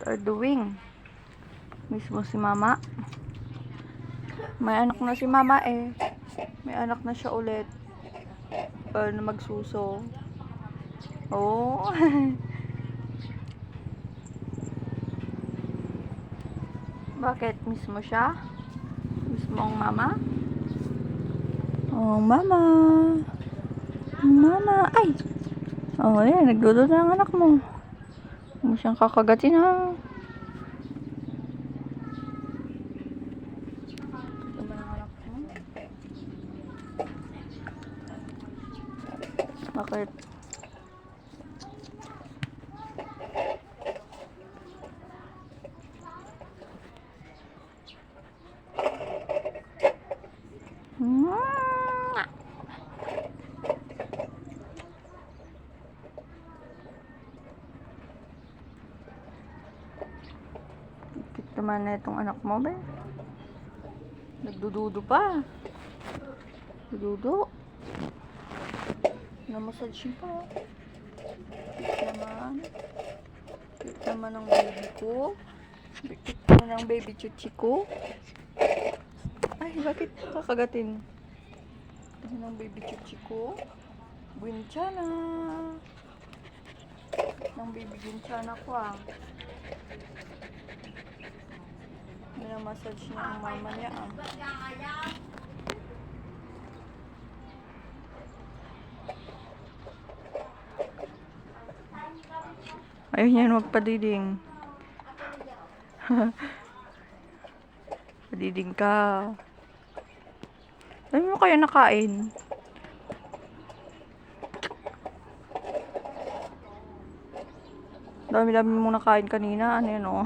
are doing? Mismo si mama. May anak na si mama eh. May anak na siya ulit. Na magsuso. Oh. Bakit? Mismo siya? Mismo ang mama? Oh, mama. Mama. Ay! Oh, yan. Nagdudo na ang anak mo. Huwag mo siyang kakagatin ha. Bakit? Cute naman na itong anak mo, be. Nagdududo pa. Dududo. Namassage pa. Cute naman. Cute naman ang baby ko. Cute naman ang baby chuchi ko. Ay, bakit kakagatin? Ito ang baby chuchi ko. Gwinchana. Ng baby gwinchana ko ah. Minamassage niya ang mama niya ah. Ayun yan, magpadiding. Padiding ka. Ano mo kaya nakain? Dami-dami mong nakain kanina. Ano yan o?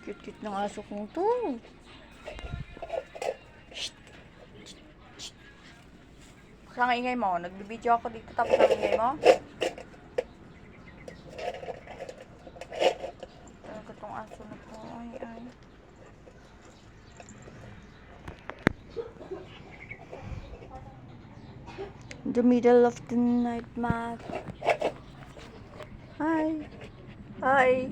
Cute-cute ng aso kong to. Ang ingay mo. Nagbibideo ako dito tapos ang ingay mo. Talaga tong aso na to. Ay, ay. The middle of the night, Matt. Hi. Hi.